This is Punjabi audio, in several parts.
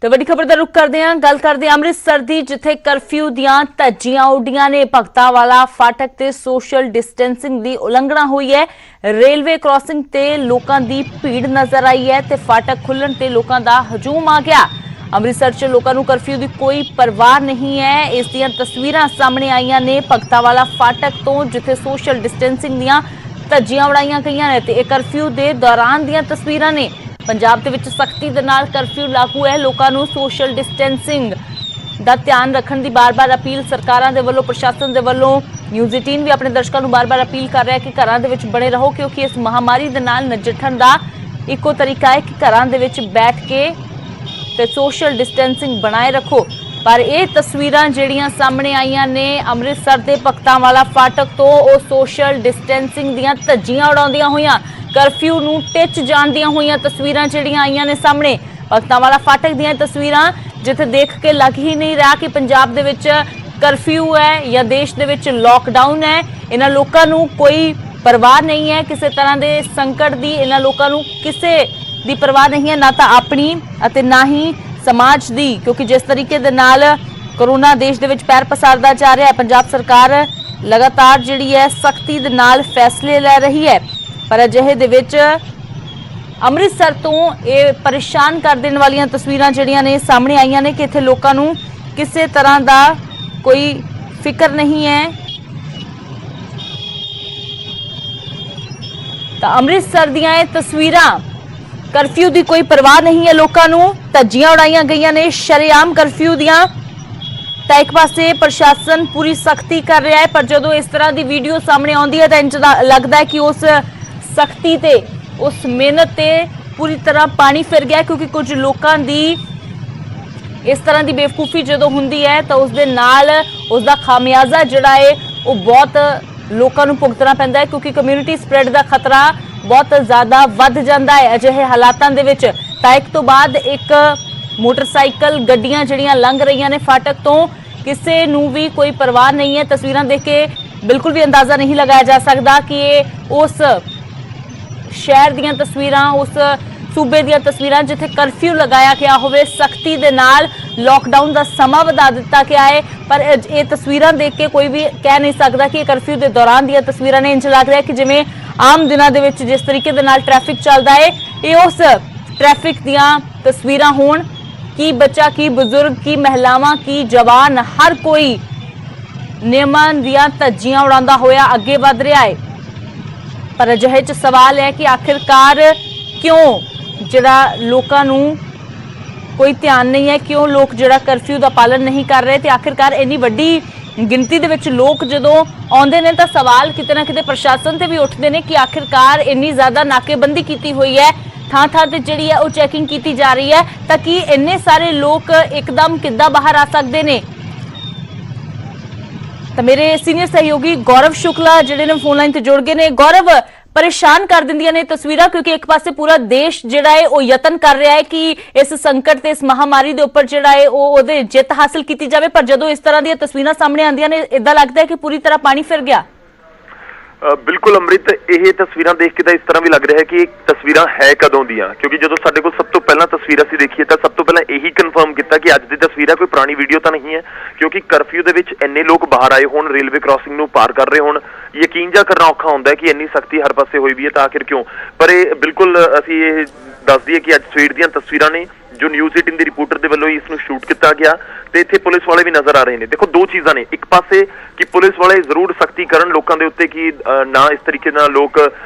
तो वड्डी खबर का रुख करते हैं, गल करते हैं अमृतसर दी, जिथे करफ्यू दियां धज्जियां उड्डियां ने। भगता वाला फाटक ते सोशल डिस्टेंसिंग दी उलंघना हुई है। रेलवे क्रॉसिंग ते लोकां दी भीड़ नजर आई है ते फाटक खुलण ते लोकां दा हजूम आ गया। अमृतसर च लोकां नूं करफ्यू दी कोई परवाह नहीं है। इस दियां तस्वीरां सामने आईयां ने भगता वाला फाटक तो, जिथे सोशल डिस्टेंसिंग दियां धज्जियां उड़ाईयां गईयां ने ते करफ्यू दे दौरान दियां तस्वीरां ने। पंजाब दे विच सख्ती दे नाल करफ्यू लागू है। लोकां नूं सोशल डिस्टेंसिंग दा ध्यान रखण दी बार-बार अपील सरकारां दे वल्लों, प्रशासन दे वल्लों। न्यूज़ 18 भी अपने दर्शकां नूं बार-बार अपील कर रहा है कि घरां दे विच बणे रहो, क्योंकि इस महामारी दे नाल नजिठण दा इक्को तरीका है कि घरां दे विच बैठ के ते सोशल डिस्टेंसिंग बनाए रखो। पर यह तस्वीरां जिहड़ियां सामने आईयां ने अमृतसर के भगतां वाला फाटक तो, वो सोशल डिस्टेंसिंग दियां धज्जियां उड़ाउंदियां होईयां, करफ्यू नूं टिच जाणदियां होईयां तस्वीरां जिहड़ियां आईयां ने सामने। भगतां वाला फाटक दियां तस्वीरां जिथे देख के लग ही नहीं रहा कि पंजाब दे विच करफ्यू है या देश दे विच लॉकडाउन है। इन्हां लोकां नूं कोई परवाह नहीं है किसी तरह के संकट की। इन्हां लोकां नूं किसी दी परवाह नहीं है, ना तो अपनी अते ना ही समाज दी, क्योंकि जिस तरीके दे नाल कोरोना देश दे विच पैर पसारदा जा रहा है, पंजाब सरकार लगातार जिहड़ी है सख्ती दे नाल फैसले लै रही है। पर अजिहे दे विच अमृतसर तो ये परेशान कर देने वाली तस्वीरां जिहड़ियां ने सामने आईयां ने कि इत्थे लोकां नूं किसी तरह का कोई फिक्र नहीं है। तो अमृतसर दियां ये तस्वीरां, करफ्यू की कोई परवाह नहीं है, लोगों नूं धज्जियां उड़ाईयां गईयां ने शरेआम करफ्यू दियां। तो एक पासे प्रशासन पूरी सख्ती कर रहा है, पर जदों इस तरह की वीडियो सामने आउंदी है तो इंज लगता है कि उस सख्ती ते, उस मेहनत ते पूरी तरह पानी फिर गया, क्योंकि कुछ लोगों की इस तरह की बेवकूफ़ी जदों हुंदी है तो उसदे नाल उसदा खामियाजा जिहड़ा है वो बहुत लोगों नूं भुगतना पैंदा है, क्योंकि कम्यूनिटी स्प्रैड का खतरा बहुत ज़्यादा वध जाता है अजिहे हालातां दे विच। तां एक तो बाद एक मोटरसाइकिल गड्डियां जिहड़ियां लंघ रही ने फाटक तो, किसी नूं भी कोई परवाह नहीं है। तस्वीरां देख के बिल्कुल भी अंदाजा नहीं लगाया जा सकता कि ये उस शहर दियां तस्वीरां, उस सूबे दियां तस्वीरां जिथे करफ्यू लगाया गया होवे, सख्ती दे नाल लॉकडाउन का समा वधा दिता गया है। पर ये तस्वीरां देख के कोई भी कह नहीं सकता कि करफ्यू के दौरान दियां तस्वीरां ने। इंज लग रहा है कि जिवें आम दिनों दे विच जिस तरीके दे नाल ट्रैफिक चलता है, ये उस ट्रैफिक दियां तस्वीरां होण। की बच्चा, की बुजुर्ग, की महिलावां, की जवान, हर कोई नियमां दियां धज्जियां उड़ांदा होया अगे वध रहा है। पर अजिहे च सवाल है कि आखिरकार क्यों जिहड़ा लोकां नूं कोई ध्यान नहीं है, क्यों लोग जिहड़ा करफ्यू का पालन नहीं कर रहे। तो आखिरकार इन्नी वड्डी गिनती दे विच लोग जदों आउंदे ने तो सवाल किते ना किते प्रशासन ते भी उठदे ने कि आखिरकार इन्नी ज़्यादा नाकेबंदी कीती हुई है, थां-थां ते जिहड़ी है वो चैकिंग कीती जा रही है, ताकि इन्ने सारे लोग एकदम किद्दां बाहर आ सकते हैं। तो मेरे सीनियर सहयोगी गौरव शुक्ला जिहड़े ने फोन लाइन ते जुड़ गए ने। गौरव, परेशान कर दिंदियां ने तस्वीरां, क्योंकि एक पासे पूरा देश जिहड़ा है वो यतन कर रहा है कि इस संकट ते इस महामारी दे उपर जिहड़ा है वो जित हासिल की जाए, पर जदों इस तरह दी तस्वीरां सामने आंदियां ने इदां लगता है कि पूरी तरह पानी फिर गया। बिल्कुल अमृत, यह तस्वीरां देख के इस तरह भी लग रहा है कि तस्वीरां है कदों दियां, क्योंकि जो साडे कोल सब तो पहला तस्वीर असीं देखी तो सब तो पहला यही कन्फर्म किया कि अज दी तस्वीर है, कोई पुरानी वीडियो तो नहीं है। क्योंकि करफ्यू दे विच इन्ने लोग बाहर आए होण, रेलवे क्रॉसिंग नूं पार कर रहे होण, यकीन जा करना औखा हुंदा है कि इन्नी सख्ती हर पासे हुई भी है, तो आखिर क्यों। पर यह बिल्कुल असीं ये दस दईए कि अज सवेर दीयां तस्वीरां ने जो न्यूज़ 18 के रिपोर्टर के वलों इसनूं शूट किया गया, तो इत्थे पुलिस वाले भी नजर आ रहे हैं। देखो दो चीज़ां ने, एक पासे कि पुलिस वाले जरूर सख्ती करन लोगों के उत्ते कि ना इस तरीके नाल लोग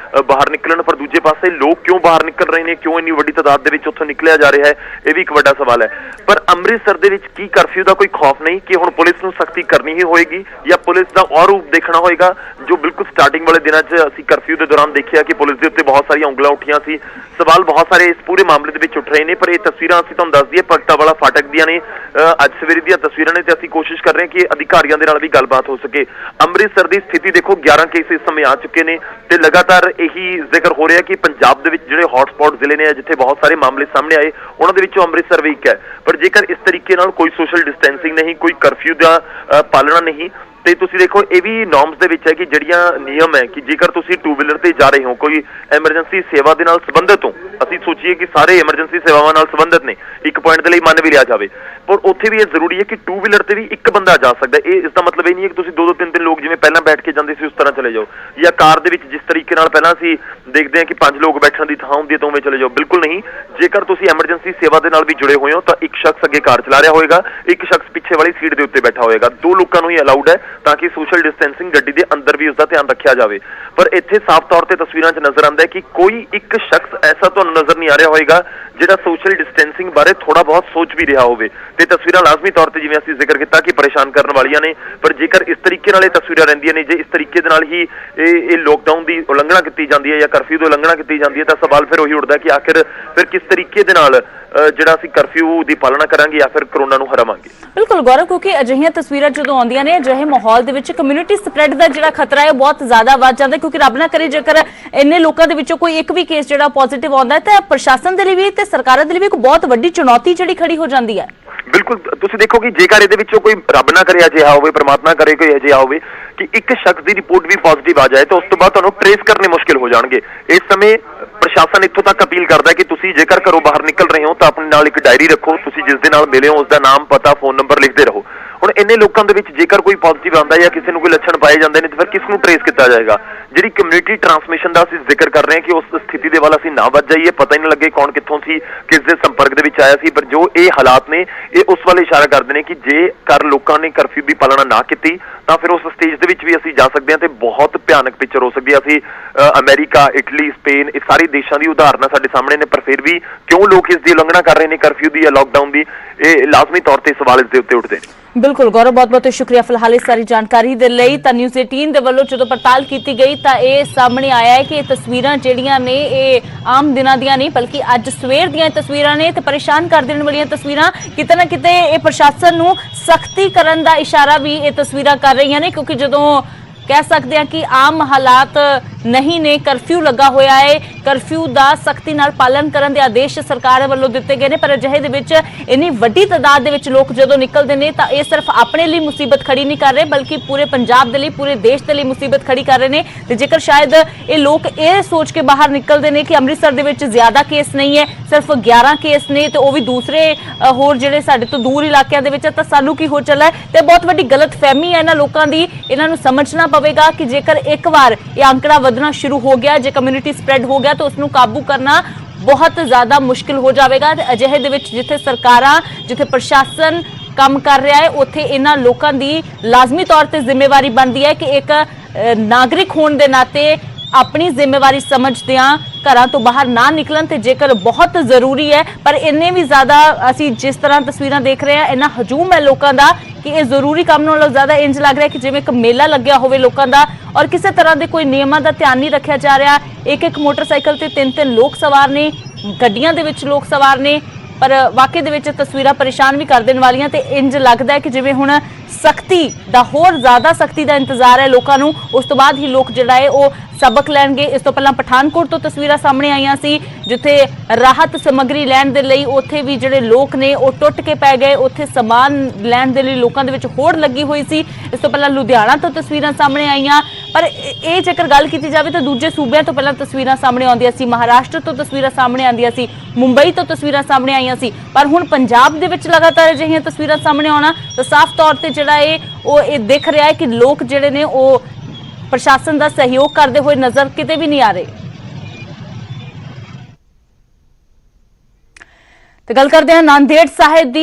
बाहर निकलन, पर दूजे पासे लोग क्यों बाहर निकल रहे हैं, क्यों इन्नी वड्डी तादाद दे विच उत्थों निकलिया जा रहा है, यह भी एक वड्डा सवाल है। पर अमृतसर दे विच की करफ्यू का कोई खौफ नहीं कि हुण पुलिस नूं सख्ती करनी ही होएगी, या पुलिस का और रूप देखना होएगा जो बिल्कुल स्टार्टिंग वाले दिनों च असीं करफ्यू के दौरान देखिया कि पुलिस के उत्ते बहुत सारी उंगलां उठियां सी। सवाल बहुत सारे इस पूरे मामले दे विच उठ रहे हैं, पर यह तस्वीरां असीं तुहानूं दस दईए भगता वाला फाटक दियां ने, अज सवेरे दियां तस्वीरां ने, ते असीं कोशिश कर रहे हैं कि अधिकारियों के नाल भी गलबात हो सके। अमृतसर की स्थिति देखो, 11 केस इस समय आ चुके हैं, तो लगातार यही जिक्र हो रहा है कि पंजाब दे विच जिहड़े हॉटस्पॉट जिले ने जिथे बहुत सारे मामले सामने आए, उन्हां दे विचों अमृतसर भी एक है। पर जेकर इस तरीके नाल कोई सोशल डिस्टेंसिंग नहीं, कोई करफ्यू का पालना नहीं, ਤੇ ਤੁਸੀਂ ਦੇਖੋ ਇਹ ਵੀ ਨੋਰਮਸ ਦੇ ਵਿੱਚ ਹੈ ਕਿ ਜਿਹੜੀਆਂ ਨਿਯਮ ਹੈ ਕਿ ਜੇਕਰ ਤੁਸੀਂ ਟੂ ਵੀਲਰ ਤੇ ਜਾ ਰਹੇ ਹੋ, ਕੋਈ ਐਮਰਜੈਂਸੀ ਸੇਵਾ ਦੇ ਨਾਲ ਸੰਬੰਧਿਤ ਹੋ, ਅਸੀਂ ਸੋਚੀਏ ਕਿ ਸਾਰੇ ਐਮਰਜੈਂਸੀ ਸੇਵਾਵਾਂ ਨਾਲ ਸੰਬੰਧਿਤ ਨੇ, ਇੱਕ ਪੁਆਇੰਟ ਦੇ ਲਈ ਮੰਨ ਵੀ ਲਿਆ ਜਾਵੇ, ਪਰ ਉੱਥੇ ਵੀ ਇਹ ਜ਼ਰੂਰੀ ਹੈ ਕਿ ਟੂ ਵੀਲਰ ਤੇ ਵੀ ਇੱਕ ਬੰਦਾ ਜਾ ਸਕਦਾ। ਇਹ ਇਸ ਦਾ ਮਤਲਬ ਇਹ ਨਹੀਂ ਹੈ ਕਿ ਤੁਸੀਂ 2-2 3-3 ਲੋਕ ਜਿਵੇਂ ਪਹਿਲਾਂ ਬੈਠ ਕੇ ਜਾਂਦੇ ਸੀ ਉਸ ਤਰ੍ਹਾਂ ਚਲੇ ਜਾਓ, ਜਾਂ ਕਾਰ ਦੇ ਵਿੱਚ ਜਿਸ ਤਰੀਕੇ ਨਾਲ ਪਹਿਲਾਂ ਅਸੀਂ ਦੇਖਦੇ ਹਾਂ ਕਿ 5 ਲੋਕ ਬੈਠਣ ਦੀ ਥਾਂ ਹੁੰਦੀ ਹੈ ਤਾਂ ਉਵੇਂ ਚਲੇ ਜਾਓ। ਬਿਲਕੁਲ ਨਹੀਂ, ਜੇਕਰ ਤੁਸੀਂ ਐਮਰਜੈਂਸੀ ਸੇਵਾ ਦੇ ਨਾਲ ਵੀ ਜੁੜੇ ਹੋਏ ਹੋ ਤਾਂ ਇੱਕ ਸ਼ਖਸ ਅੱਗੇ ਕਾਰ ਚਲਾ ਰਿਹਾ ਹੋਏਗਾ, ਇੱਕ ਸ਼ਖਸ ਪਿੱਛੇ ਵਾਲੀ ਸੀਟ ਦੇ ਉੱਤੇ ਬੈਠਾ ਹੋਏਗਾ, 2 ਲੋਕਾਂ ਨੂੰ ਹੀ ਅਲਾਉਡ ਹੈ ਤਾਂ ਕਿ ਸੋਸ਼ਲ ਡਿਸਟੈਂਸਿੰਗ ਗੱਡੀ ਦੇ ਅੰਦਰ ਵੀ ਉਸ ਦਾ ਧਿਆਨ ਰੱਖਿਆ ਜਾਵੇ। ਪਰ ਇੱਥੇ ਸਾਫ਼ ਤੌਰ ਤੇ ਤਸਵੀਰਾਂ 'ਚ ਨਜ਼ਰ ਆਉਂਦਾ ਹੈ ਕਿ ਕੋਈ ਇੱਕ ਸ਼ਖਸ ਐਸਾ ਤੁਹਾਨੂੰ ਨਜ਼ਰ ਨਹੀਂ ਆ ਰਿਹਾ ਹੋਏਗਾ ਜਿਹੜਾ ਸੋਸ਼ਲ ਡਿਸਟੈਂਸਿੰਗ ਬਾਰੇ ਥੋੜਾ ਬਹੁਤ ਸੋਚ ਵੀ ਰਿਹਾ ਹੋਵੇ। ਤੇ ਤਸਵੀਰਾਂ ਲਾਜ਼ਮੀ ਤੌਰ ਤੇ ਜਿਵੇਂ ਅਸੀਂ ਜ਼ਿਕਰ ਕੀਤਾ ਕਿ ਪਰੇਸ਼ਾਨ ਕਰਨ ਵਾਲੀਆਂ ਨੇ, ਪਰ ਜੇਕਰ ਇਸ ਤਰੀਕੇ ਨਾਲ ਇਹ ਤਸਵੀਰਾਂ ਰਹਿੰਦੀਆਂ ਨੇ, ਜੇ ਇਸ ਤਰੀਕੇ ਦੇ ਨਾਲ ਹੀ ਇਹ ਲੋਕਡਾਊਨ ਦੀ ਉਲੰਘਣਾ ਕੀਤੀ ਜਾਂਦੀ ਹੈ ਜਾਂ ਕਰਫਿਊ ਦੀ ਉਲੰਘਣਾ ਕੀਤੀ ਜਾਂਦੀ ਹੈ, ਤਾਂ ਸਵਾਲ ਫਿਰ ਉਹੀ ਉੱਠਦਾ ਕਿ ਆਖਿਰ ਫਿਰ ਕਿਸ ਤਰੀਕੇ ਦੇ ਨਾਲ ਜਿਹੜਾ ਅਸੀਂ ਕਰਫਿਊ ਦੀ ਪਾਲਣਾ ਕਰਾਂਗੇ ਜਾਂ ਫਿਰ ਕਰੋਨਾ ਨੂੰ ਹਰਾਵਾਂਗੇ। ਬਿਲਕੁਲ ਗੌਰਵ, ਕਿਉਂਕਿ ਅਜਿਹੀਆਂ ਤਸਵੀਰਾਂ ਜਦੋਂ ਆਉਂਦੀਆਂ ਨੇ, ਅਜਿਹੇ ਮਾਹੌਲ ਦੇ ਵਿੱਚ ਕਮਿਊਨਿਟੀ ਸਪਰੈਡ ਦਾ ਜਿਹੜਾ ਖਤਰਾ ਹੈ ਉਹ ਬਹੁਤ ਜ਼ਿਆਦਾ ਵੱਧ ਜਾਂਦਾ ਹੈ, ਕਿਉਂਕਿ ਰੱਬ ਨਾ ਕਰੇ ਜੇਕਰ ਇੰਨੇ ਲੋਕਾਂ ਦੇ ਵਿੱਚੋਂ ਕੋਈ ਇੱਕ ਵੀ ਕੇਸ ਜਿਹੜਾ ਪੋਜ਼ਿਟਿਵ ਆਉਂਦਾ ਹੈ ਤਾਂ ਪ੍ਰਸ਼ਾਸਨ ਦੇ ਲਈ ਵੀ ਤੇ ਸਰਕਾਰਾਂ ਦੇ ਲਈ ਵੀ ਇੱਕ ਬਹੁਤ ਵੱਡੀ ਚੁਣੌਤੀ ਜਿਹੜੀ ਖੜੀ ਹੋ ਜਾਂਦੀ ਹੈ। ਬਿਲਕੁਲ, ਤੁਸੀਂ ਦੇਖੋ ਕਿ ਜੇਕਰ ਇਹਦੇ ਵਿੱਚੋਂ ਕੋਈ ਰੱਬ ਨਾ ਕਰੇ ਅਜਿਹਾ ਹੋਵੇ, ਪ੍ਰਮਾਤਮਾ ਕਰੇ ਕੋਈ ਅਜਿਹਾ ਹੋਵੇ ਕਿ ਇੱਕ ਸ਼ਖਸ ਦੀ ਰਿਪੋਰਟ ਵੀ ਪੋਜ਼ਿਟਿਵ ਆ ਜਾਏ ਤਾਂ ਉਸ ਤੋਂ ਬਾਅਦ ਤੁਹਾਨੂੰ ਟ੍ਰੇਸ ਕਰਨੇ ਮੁਸ਼ਕਿਲ ਹੋ ਜਾਣਗੇ। ਇਸ ਸਮੇਂ ਪ੍ਰਸ਼ਾਸਨ ਇੱਥੋਂ ਤੱਕ ਅਪੀਲ ਕਰਦਾ ਹੈ ਕਿ ਤੁਸੀਂ ਜੇਕਰ ਘਰੋਂ ਬਾਹਰ ਨਿਕਲ ਰਹੇ ਹੋ ਤਾਂ ਆਪਣੇ ਨਾਲ ਇੱਕ ਡਾਇਰੀ ਰੱਖੋ, ਤੁਸੀਂ ਜਿਸ ਦੇ ਨਾਲ ਮਿਲੇ ਹੋ ਉਸ ਦਾ ਨਾਮ, ਪਤਾ, ਫੋਨ ਨੰਬਰ ਲਿਖਦੇ ਰਹੋ। ਹੁਣ ਇੰਨੇ ਲੋਕਾਂ ਦੇ ਵਿੱਚ ਜੇਕਰ ਕੋਈ ਪੋਜ਼ਿਟਿਵ ਆਉਂਦਾ ਜਾਂ ਕਿਸੇ ਨੂੰ ਕੋਈ ਲੱਛਣ ਪਾਏ ਜਾਂਦੇ ਨੇ ਤਾਂ ਫਿਰ ਕਿਸ ਨੂੰ ਟ੍ਰੇਸ ਕੀਤਾ ਜਾਏਗਾ? ਜਿਹੜੀ ਕਮਿਊਨਿਟੀ ਟਰਾਂਸਮਿਸ਼ਨ ਦਾ ਅਸੀਂ ਜ਼ਿਕਰ ਕਰ ਰਹੇ ਹਾਂ ਕਿ ਉਸ ਸਥਿਤੀ ਦੇ ਵੱਲ ਅਸੀਂ ਨਾ ਵੱਧ ਜਾਈਏ, ਪਤਾ ਹੀ ਨਾ ਲੱਗੇ ਕੌਣ ਕਿੱਥੋਂ ਸੀ, ਕਿਸ ਦੇ ਸੰਪਰਕ ਦੇ ਵਿੱਚ ਆਇਆ ਸੀ, ਪਰ ਜੋ ਇਹ ਹਾਲਾਤ ਨੇ ਇਹ ਉਸ ਵੱਲ ਇਸ਼ਾਰਾ ਕਰਦੇ ਨੇ ਕਿ ਜੇਕਰ ਲੋਕਾਂ ਨੇ ਕਰਫਿਊ ਦੀ ਪਾਲਣਾ ਨਾ ਕੀਤੀ ਤਾਂ ਫਿਰ ਉਸ ਸਟੇਜ ਦੇ ਵਿੱਚ ਵੀ ਅਸੀਂ ਜਾ ਸਕਦੇ ਹਾਂ ਤੇ ਬਹੁਤ ਭਿਆਨਕ ਪਿਕਚਰ ਹੋ ਸਕਦੀ ਹੈ। ਅਸੀਂ ਅਮਰੀਕਾ, ਇਟਲੀ, ਸਪੇਨ, ਇਹ ਸਾਰੇ ਦੇਸ਼ਾਂ ਦੀ ਉਦਾਹਰਨਾਂ ਸਾਡੇ ਸਾਹਮਣੇ ਨੇ, ਪਰ ਫਿਰ ਵੀ ਕਿਉਂ ਲੋਕ ਇਸ ਦੀ ਉਲੰਘਣਾ ਕਰ ਰਹੇ ਨੇ ਕਰਫਿਊ ਦੀ ਜਾਂ ਲਾਕਡਾਊਨ ਦੀ, ਇਹ ਲਾਜ਼ਮੀ ਤੌਰ ਤੇ ਸਵਾਲ ਇਸ ਦੇ ਉੱਤੇ ਉੱਠਦੇ ਨੇ। ਬਿਲਕੁਲ ਗੌਰਵ, ਬਹੁਤ ਬਹੁਤ ਸ਼ੁਕਰੀਆ ਫਿਲਹਾਲ ਇਸ ਸਾਰੀ ਜਾਣਕਾਰੀ ਦੇ ਲਈ। ਤਾਂ ਨਿਊਜ਼ 18 ਦੇ ਵੱਲੋਂ ਜਦੋਂ ਪੜਤਾਲ ਕੀਤੀ ਗਈ ਤਾਂ ਇਹ ਸਾਹਮਣੇ ਆਇਆ ਹੈ ਕਿ ਇਹ ਤਸਵੀਰਾਂ ਜਿਹੜੀਆਂ ਨੇ ਇਹ ਆਮ ਦਿਨਾਂ ਦੀਆਂ ਨਹੀਂ ਬਲਕਿ ਅੱਜ ਸਵੇਰ ਦੀਆਂ ਤਸਵੀਰਾਂ ਨੇ ਤੇ ਪਰੇਸ਼ਾਨ ਕਰ ਦੇਣ ਵਾਲੀਆਂ ਤਸਵੀਰਾਂ। ਕਿਤੇ ਨਾ ਕਿਤੇ ਇਹ ਪ੍ਰਸ਼ਾਸਨ ਨੂੰ ਸਖਤੀ ਕਰਨ ਦਾ ਇਸ਼ਾਰਾ ਵੀ ਇਹ ਤਸਵੀਰਾਂ ਕਰ ਰਹੀਆਂ ਨੇ, ਕਿਉਂਕਿ ਜਦੋਂ ਕਹਿ ਸਕਦੇ ਹਾਂ ਕਿ ਆਮ ਹਾਲਾਤ ਨਹੀਂ ਨੇ, ਕਰਫਿਊ ਲੱਗਾ ਹੋਇਆ ਹੈ, ਕਰਫਿਊ ਦਾ ਸਖਤੀ ਨਾਲ ਪਾਲਣ ਕਰਨ ਦੇ ਆਦੇਸ਼ ਸਰਕਾਰ ਵੱਲੋਂ ਦਿੱਤੇ ਗਏ ਨੇ, ਪਰ ਅਜਿਹੇ ਦੇ ਵਿੱਚ ਇੰਨੀ ਵੱਡੀ ਤਾਦਾਦ ਦੇ ਵਿੱਚ ਲੋਕ ਜਦੋਂ ਨਿਕਲਦੇ ਨੇ ਤਾਂ ਇਹ ਸਿਰਫ ਆਪਣੇ ਲਈ ਮੁਸੀਬਤ ਖੜੀ ਨਹੀਂ ਕਰ ਰਹੇ ਬਲਕਿ ਪੂਰੇ ਪੰਜਾਬ ਦੇ ਲਈ, ਪੂਰੇ ਦੇਸ਼ ਦੇ ਲਈ ਮੁਸੀਬਤ ਖੜੀ ਕਰ ਰਹੇ ਨੇ। ਤੇ ਜੇਕਰ ਸ਼ਾਇਦ ਇਹ ਲੋਕ ਇਹ ਸੋਚ ਕੇ ਬਾਹਰ ਨਿਕਲਦੇ ਨੇ ਕਿ ਅੰਮ੍ਰਿਤਸਰ ਦੇ ਵਿੱਚ ਜ਼ਿਆਦਾ ਕੇਸ ਨਹੀਂ ਹੈ, ਸਿਰਫ 11 ਕੇਸ ਨੇ ਤੇ ਉਹ ਵੀ ਦੂਸਰੇ ਹੋਰ ਜਿਹੜੇ ਸਾਡੇ ਤੋਂ ਦੂਰ ਇਲਾਕਿਆਂ ਦੇ ਵਿੱਚ, ਤਾਂ ਸਾਨੂੰ ਕੀ ਹੋ ਚੱਲਾ ਹੈ, ਤੇ ਬਹੁਤ ਵੱਡੀ ਗਲਤਫਹਿਮੀ ਹੈ ਇਹਨਾਂ ਲੋਕਾਂ ਦੀ। ਇਹਨਾਂ ਨੂੰ ਸਮਝਣਾ ਪਵੇਗਾ ਕਿ ਜੇਕਰ ਇੱਕ ਵਾਰ ਇਹ ਅੰਕੜਾ ਵਧਣਾ ਸ਼ੁਰੂ ਹੋ ਗਿਆ, ਜੇ ਕਮਿਊਨਿਟੀ ਸਪਰੈਡ ਹੋ ਗਿਆ ਤਾਂ ਉਸ ਨੂੰ ਕਾਬੂ ਕਰਨਾ ਬਹੁਤ ਜ਼ਿਆਦਾ ਮੁਸ਼ਕਿਲ ਹੋ ਜਾਵੇਗਾ। ਤੇ ਅਜਿਹੇ ਦੇ ਵਿੱਚ ਜਿੱਥੇ ਸਰਕਾਰਾਂ, ਜਿੱਥੇ ਪ੍ਰਸ਼ਾਸਨ ਕੰਮ ਕਰ ਰਿਹਾ ਹੈ, ਉੱਥੇ ਇਹਨਾਂ ਲੋਕਾਂ ਦੀ ਲਾਜ਼ਮੀ ਤੌਰ ਤੇ ਜ਼ਿੰਮੇਵਾਰੀ ਬਣਦੀ ਹੈ ਕਿ ਇੱਕ ਨਾਗਰਿਕ ਹੋਣ ਦੇ ਨਾਤੇ ਆਪਣੀ ਜ਼ਿੰਮੇਵਾਰੀ ਸਮਝਦਿਆਂ ਘਰਾਂ ਤੋਂ ਬਾਹਰ ਨਾ ਨਿਕਲਣ, ਤੇ ਜੇਕਰ ਬਹੁਤ ਜ਼ਰੂਰੀ ਹੈ, ਪਰ ਇੰਨੇ ਵੀ ਜ਼ਿਆਦਾ ਅਸੀਂ ਜਿਸ ਤਰ੍ਹਾਂ ਤਸਵੀਰਾਂ ਦੇਖ ਰਹੇ ਹਾਂ ਇੰਨਾ ਹਜੂਮ ਹੈ ਲੋਕਾਂ ਦਾ ਕਿ ਇਹ ਜ਼ਰੂਰੀ ਕੰਮ ਨਾਲੋਂ ਜ਼ਿਆਦਾ ਇੰਜ ਲੱਗ ਰਿਹਾ ਕਿ ਜਿਵੇਂ ਇੱਕ ਮੇਲਾ ਲੱਗਿਆ ਹੋਵੇ ਲੋਕਾਂ ਦਾ, ਔਰ ਕਿਸੇ ਤਰ੍ਹਾਂ ਦੇ ਕੋਈ ਨਿਯਮਾਂ ਦਾ ਧਿਆਨ ਨਹੀਂ ਰੱਖਿਆ ਜਾ ਰਿਹਾ। ਇੱਕ ਮੋਟਰਸਾਈਕਲ ਤੇ 3-3 ਲੋਕ ਸਵਾਰ ਨੇ, ਗੱਡੀਆਂ ਦੇ ਵਿੱਚ ਲੋਕ ਸਵਾਰ ਨੇ, ਪਰ ਵਾਕਈ ਦੇ ਵਿੱਚ ਤਸਵੀਰਾਂ ਪਰੇਸ਼ਾਨ ਵੀ ਕਰ ਦੇਣ ਵਾਲੀਆਂ। ਤੇ ਇੰਜ ਲੱਗਦਾ ਹੈ ਕਿ ਜਿਵੇਂ ਹੁਣ ਸਖਤੀ ਦਾ, ਹੋਰ ਜ਼ਿਆਦਾ ਸਖਤੀ ਦਾ ਇੰਤਜ਼ਾਰ ਹੈ ਲੋਕਾਂ ਨੂੰ, ਉਸ ਤੋਂ ਬਾਅਦ ਹੀ ਲੋਕ ਜਿਹੜਾ ਹੈ ਉਹ ਸਬਕ ਲੈਣਗੇ। ਇਸ ਤੋਂ ਪਹਿਲਾਂ ਪਠਾਨਕੋਟ ਤੋਂ ਤਸਵੀਰਾਂ ਸਾਹਮਣੇ ਆਈਆਂ ਸੀ ਜਿੱਥੇ ਰਾਹਤ ਸਮੱਗਰੀ ਲੈਣ ਦੇ ਲਈ ਉੱਥੇ ਵੀ ਜਿਹੜੇ ਲੋਕ ਨੇ ਉਹ ਟੁੱਟ ਕੇ ਪੈ ਗਏ, ਉੱਥੇ ਸਮਾਨ ਲੈਣ ਦੇ ਲਈ ਲੋਕਾਂ ਦੇ ਵਿੱਚ ਹੋੜ ਲੱਗੀ ਹੋਈ ਸੀ। ਇਸ ਤੋਂ ਪਹਿਲਾਂ ਲੁਧਿਆਣਾ ਤੋਂ ਤਸਵੀਰਾਂ ਸਾਹਮਣੇ ਆਈਆਂ, ਪਰ ਇਹ ਜੇਕਰ ਗੱਲ ਕੀਤੀ ਜਾਵੇ ਤਾਂ ਦੂਜੇ ਸੂਬਿਆਂ ਤੋਂ ਪਹਿਲਾਂ ਤਸਵੀਰਾਂ ਸਾਹਮਣੇ ਆਉਂਦੀਆਂ ਸੀ, ਮਹਾਰਾਸ਼ਟਰ ਤੋਂ ਤਸਵੀਰਾਂ ਸਾਹਮਣੇ ਆਉਂਦੀਆਂ ਸੀ, ਮੁੰਬਈ ਤੋਂ ਤਸਵੀਰਾਂ ਸਾਹਮਣੇ ਆਈਆਂ ਸੀ, ਪਰ ਹੁਣ ਪੰਜਾਬ ਦੇ ਵਿੱਚ ਲਗਾਤਾਰ ਅਜਿਹੀਆਂ ਤਸਵੀਰਾਂ ਸਾਹਮਣੇ ਆਉਣਾ ਤਾਂ ਸਾਫ਼ ਤੌਰ ਤੇ ਜਿਹੜਾ ਇਹ ਦਿਖ ਰਿਹਾ ਹੈ ਕਿ ਲੋਕ ਜਿਹੜੇ ਨੇ ਉਹ ਪ੍ਰਸ਼ਾਸਨ ਦਾ ਸਹਿਯੋਗ ਕਰਦੇ ਹੋਏ ਨਜ਼ਰ ਕਿਤੇ ਵੀ ਨਹੀਂ ਆ ਰਹੇ। ਤੇ ਗੱਲ ਕਰਦੇ ਹਾਂ ਨਾਂਦੇੜ ਸਾਹਿਬ ਦੀ।